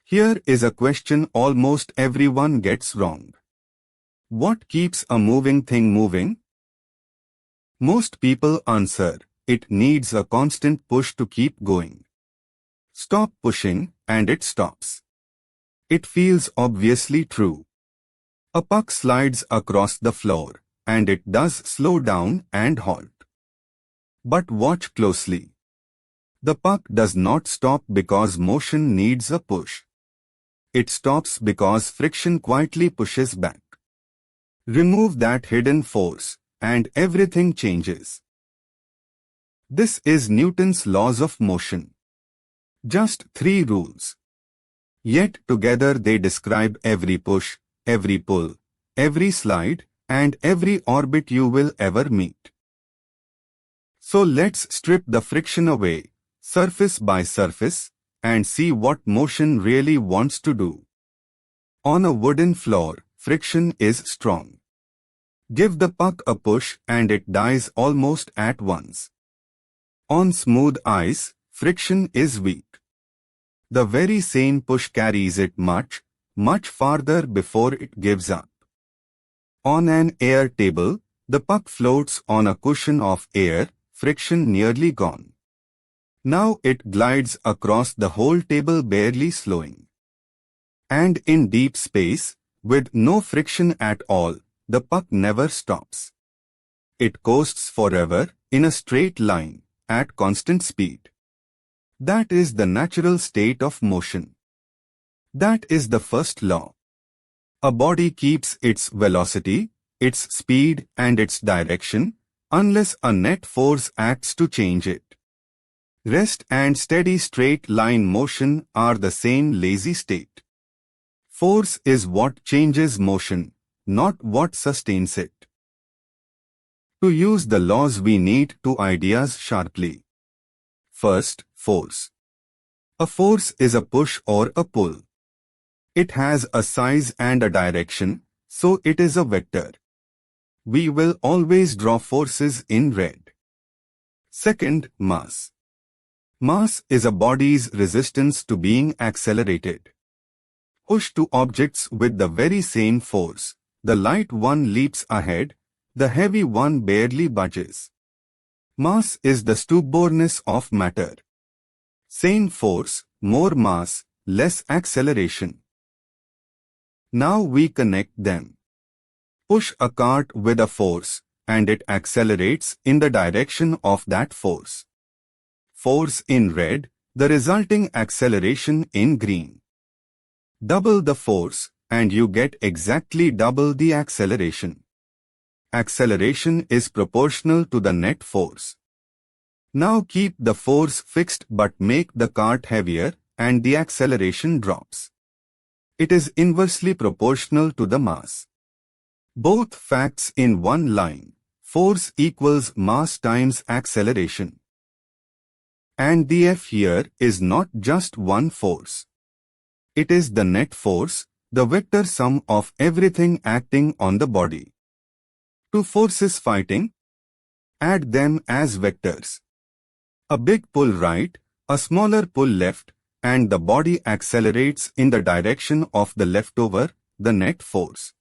Here is a question almost everyone gets wrong. What keeps a moving thing moving? Most people answer, it needs a constant push to keep going. Stop pushing, and it stops. It feels obviously true. A puck slides across the floor, and it does slow down and halt. But watch closely. The puck does not stop because motion needs a push. It stops because friction quietly pushes back. Remove that hidden force, and everything changes. This is Newton's laws of motion. Just 3 rules. Yet together they describe every push, every pull, every slide, and every orbit you will ever meet. So let's strip the friction away, surface by surface, and see what motion really wants to do. On a wooden floor, friction is strong. Give the puck a push and it dies almost at once. On smooth ice, friction is weak. The very same push carries it much, much farther before it gives up. On an air table, the puck floats on a cushion of air, friction nearly gone. Now it glides across the whole table barely slowing. And in deep space, with no friction at all, the puck never stops. It coasts forever, in a straight line, at constant speed. That is the natural state of motion. That is the first law. A body keeps its velocity, its speed and its direction, unless a net force acts to change it. Rest and steady straight line motion are the same lazy state. Force is what changes motion, not what sustains it. To use the laws we need 2 ideas sharply. First, force. A force is a push or a pull. It has a size and a direction, so it is a vector. We will always draw forces in red. Second, mass. Mass is a body's resistance to being accelerated. Push 2 objects with the very same force. The light one leaps ahead, the heavy one barely budges. Mass is the stubbornness of matter. Same force, more mass, less acceleration. Now we connect them. Push a cart with a force, and it accelerates in the direction of that force. Force in red, the resulting acceleration in green. Double the force, and you get exactly double the acceleration. Acceleration is proportional to the net force. Now keep the force fixed but make the cart heavier, and the acceleration drops. It is inversely proportional to the mass. Both facts in one line. Force equals mass times acceleration. And the F here is not just one force. It is the net force, the vector sum of everything acting on the body. 2 forces fighting? Add them as vectors. A big pull right, a smaller pull left, and the body accelerates in the direction of the leftover, the net force.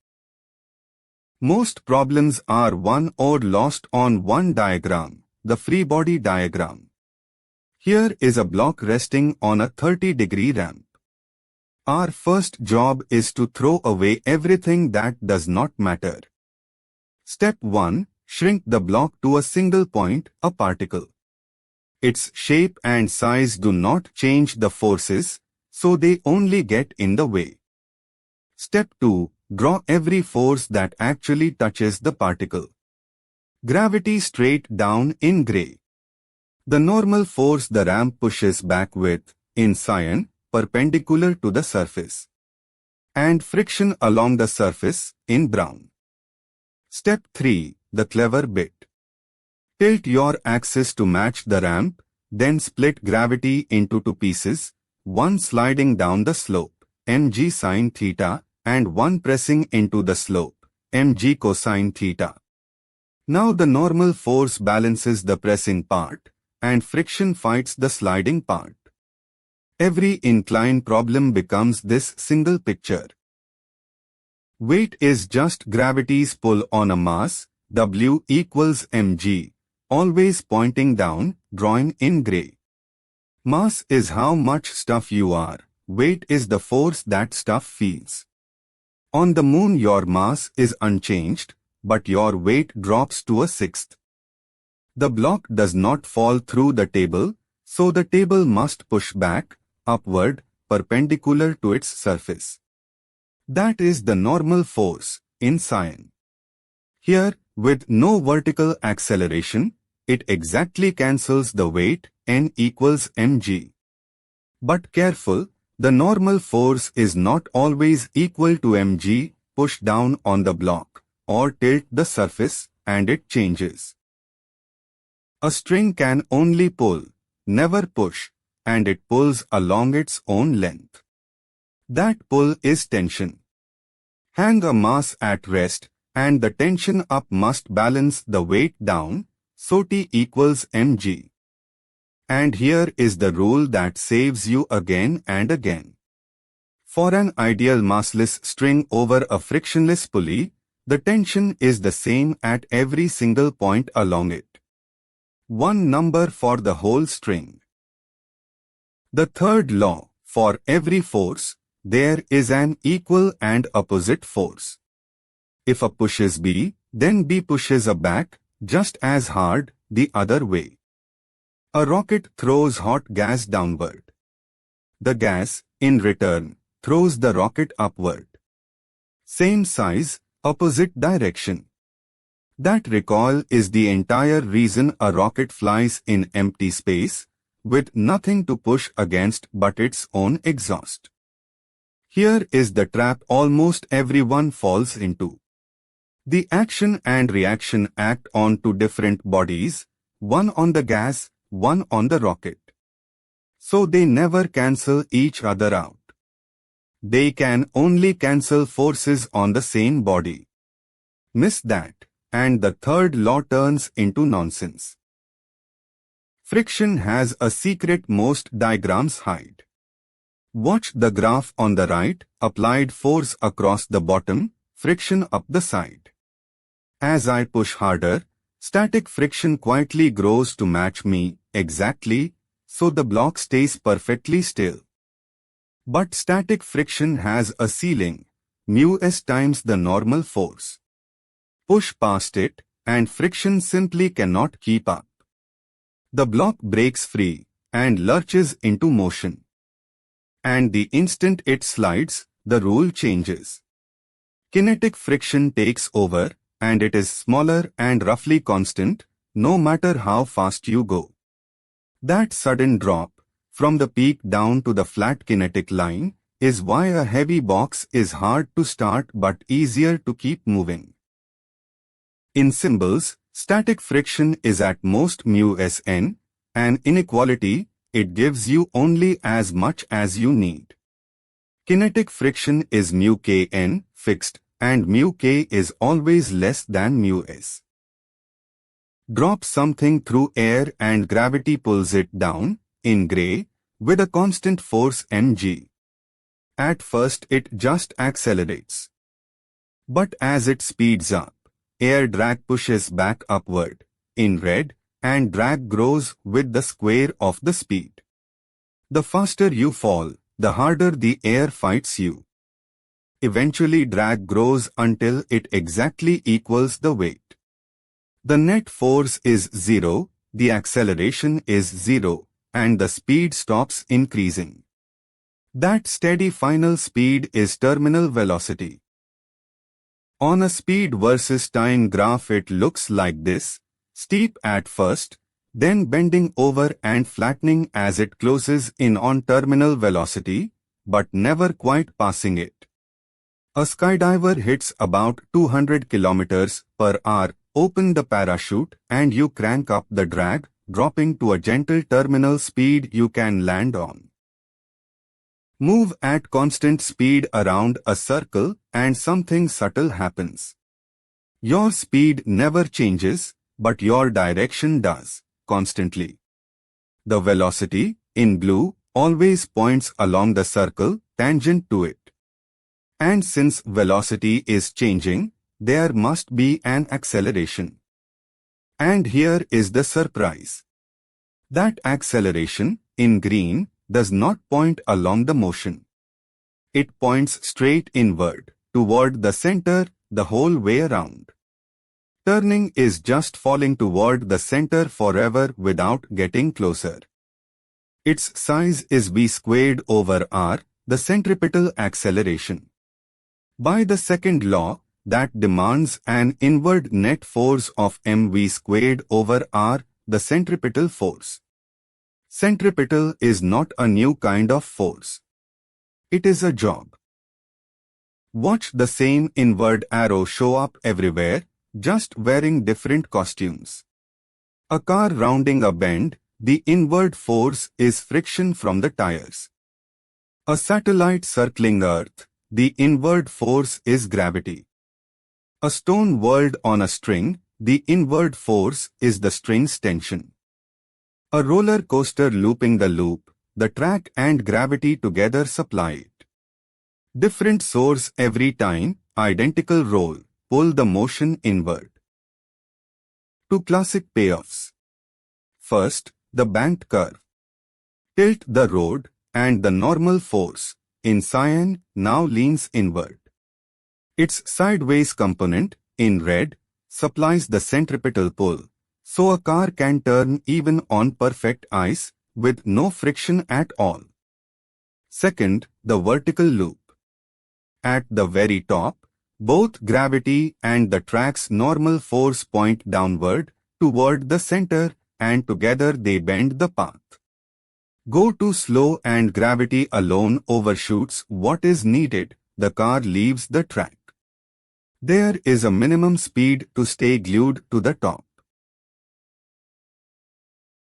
Most problems are won or lost on one diagram, the free body diagram. Here is a block resting on a 30-degree ramp. Our first job is to throw away everything that does not matter. Step 1. Shrink the block to a single point, a particle. Its shape and size do not change the forces, so they only get in the way. Step 2. Draw every force that actually touches the particle. Gravity straight down in gray. The normal force the ramp pushes back with, in cyan, perpendicular to the surface. And friction along the surface, in brown. Step 3. The clever bit. Tilt your axis to match the ramp, then split gravity into 2 pieces, one sliding down the slope, mg sine theta, and one pressing into the slope, mg cosine theta. Now the normal force balances the pressing part, and friction fights the sliding part. Every incline problem becomes this single picture. Weight is just gravity's pull on a mass, W equals mg, always pointing down, drawing in gray. Mass is how much stuff you are, weight is the force that stuff feels. On the moon your mass is unchanged, but your weight drops to a sixth. The block does not fall through the table, so the table must push back, upward, perpendicular to its surface. That is the normal force, in sine. Here, with no vertical acceleration, it exactly cancels the weight, N equals mg. But careful, the normal force is not always equal to mg, push down on the block, or tilt the surface, and it changes. A string can only pull, never push, and it pulls along its own length. That pull is tension. Hang a mass at rest, and the tension up must balance the weight down, so T equals mg. And here is the rule that saves you again and again. For an ideal massless string over a frictionless pulley, the tension is the same at every single point along it. One number for the whole string. The third law, for every force, there is an equal and opposite force. If A pushes B, then B pushes A back, just as hard, the other way. A rocket throws hot gas downward. The gas, in return, throws the rocket upward. Same size, opposite direction. That recoil is the entire reason a rocket flies in empty space, with nothing to push against but its own exhaust. Here is the trap almost everyone falls into. The action and reaction act on two different bodies, one on the gas, one on the rocket. So they never cancel each other out. They can only cancel forces on the same body. Miss that, and the third law turns into nonsense. Friction has a secret most diagrams hide. Watch the graph on the right, applied force across the bottom, friction up the side. As I push harder, static friction quietly grows to match me, exactly, so the block stays perfectly still. But static friction has a ceiling, mu s times the normal force. Push past it, and friction simply cannot keep up. The block breaks free, and lurches into motion. And the instant it slides, the rule changes. Kinetic friction takes over, and it is smaller and roughly constant, no matter how fast you go. That sudden drop, from the peak down to the flat kinetic line, is why a heavy box is hard to start but easier to keep moving. In symbols, static friction is at most mu Sn, an inequality, it gives you only as much as you need. Kinetic friction is mu Kn, fixed, and mu K is always less than mu S. Drop something through air and gravity pulls it down, in gray, with a constant force mg. At first it just accelerates. But as it speeds up, air drag pushes back upward, in red, and drag grows with the square of the speed. The faster you fall, the harder the air fights you. Eventually drag grows until it exactly equals the weight. The net force is zero, the acceleration is zero, and the speed stops increasing. That steady final speed is terminal velocity. On a speed versus time graph it looks like this, steep at first, then bending over and flattening as it closes in on terminal velocity, but never quite passing it. A skydiver hits about 200 km per hour, open the parachute, and you crank up the drag, dropping to a gentle terminal speed you can land on. Move at constant speed around a circle and something subtle happens. Your speed never changes, but your direction does, constantly. The velocity, in blue, always points along the circle tangent to it. And since velocity is changing, there must be an acceleration. And here is the surprise. That acceleration, in green, does not point along the motion. It points straight inward, toward the center, the whole way around. Turning is just falling toward the center forever without getting closer. Its size is v squared over r, the centripetal acceleration. By the second law, that demands an inward net force of mv squared over r, the centripetal force. Centripetal is not a new kind of force. It is a job. Watch the same inward arrow show up everywhere, just wearing different costumes. A car rounding a bend, the inward force is friction from the tires. A satellite circling Earth, the inward force is gravity. A stone whirled on a string, the inward force is the string's tension. A roller coaster looping the loop, the track and gravity together supply it. Different source every time, identical roll, pull the motion inward. Two classic payoffs. First, the banked curve. Tilt the road, and the normal force, in cyan, now leans inward. Its sideways component, in red, supplies the centripetal pull, so a car can turn even on perfect ice, with no friction at all. Second, the vertical loop. At the very top, both gravity and the track's normal force point downward, toward the center, and together they bend the path. Go too slow and gravity alone overshoots what is needed, the car leaves the track. There is a minimum speed to stay glued to the top.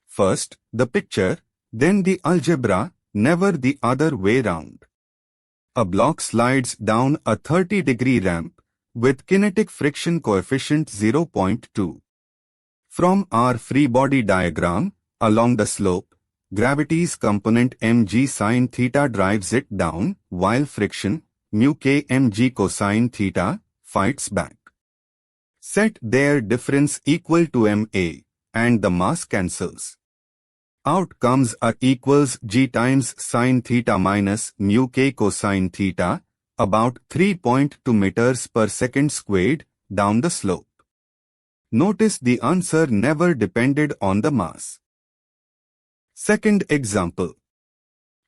First, the picture, then the algebra, never the other way round. A block slides down a 30-degree ramp, with kinetic friction coefficient 0.2. From our free body diagram, along the slope, gravity's component mg sin theta drives it down, while friction, mu k mg cosine theta, fights back. Set their difference equal to ma, and the mass cancels. Out comes a equals g times sin theta minus mu k cosine theta, about 3.2 meters per second squared, down the slope. Notice the answer never depended on the mass. Second example.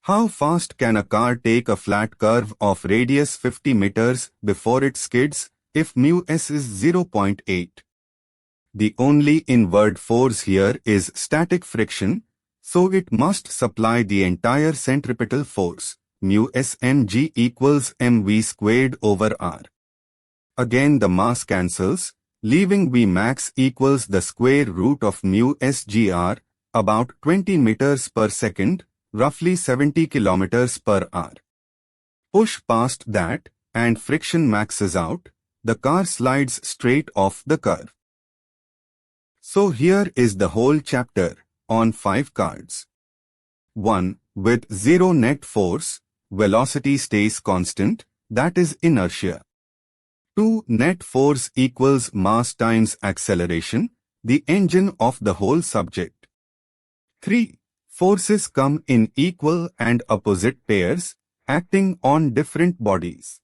How fast can a car take a flat curve of radius 50 meters before it skids, if mu s is 0.8? The only inward force here is static friction, so it must supply the entire centripetal force, mu s mg equals mv squared over r. Again the mass cancels, leaving v max equals the square root of mu sgr, about 20 meters per second, roughly 70 kilometers per hour. Push past that, and friction maxes out, the car slides straight off the curve. So here is the whole chapter, on 5 cards. 1. With zero net force, velocity stays constant, that is inertia. 2. Net force equals mass times acceleration, the engine of the whole subject. 3. Forces come in equal and opposite pairs, acting on different bodies.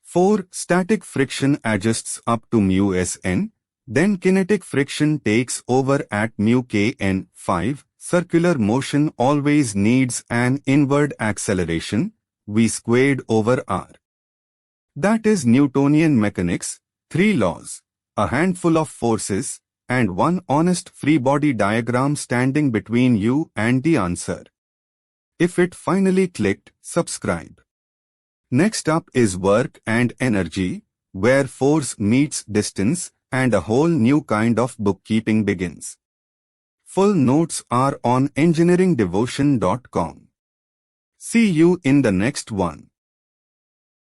4. Static friction adjusts up to mu Sn, then kinetic friction takes over at mu Kn. 5. Circular motion always needs an inward acceleration, v squared over r. That is Newtonian mechanics, 3 laws, a handful of forces, and one honest free body diagram standing between you and the answer. If it finally clicked, subscribe. Next up is work and energy, where force meets distance, and a whole new kind of bookkeeping begins. Full notes are on engineeringdevotion.com. See you in the next one.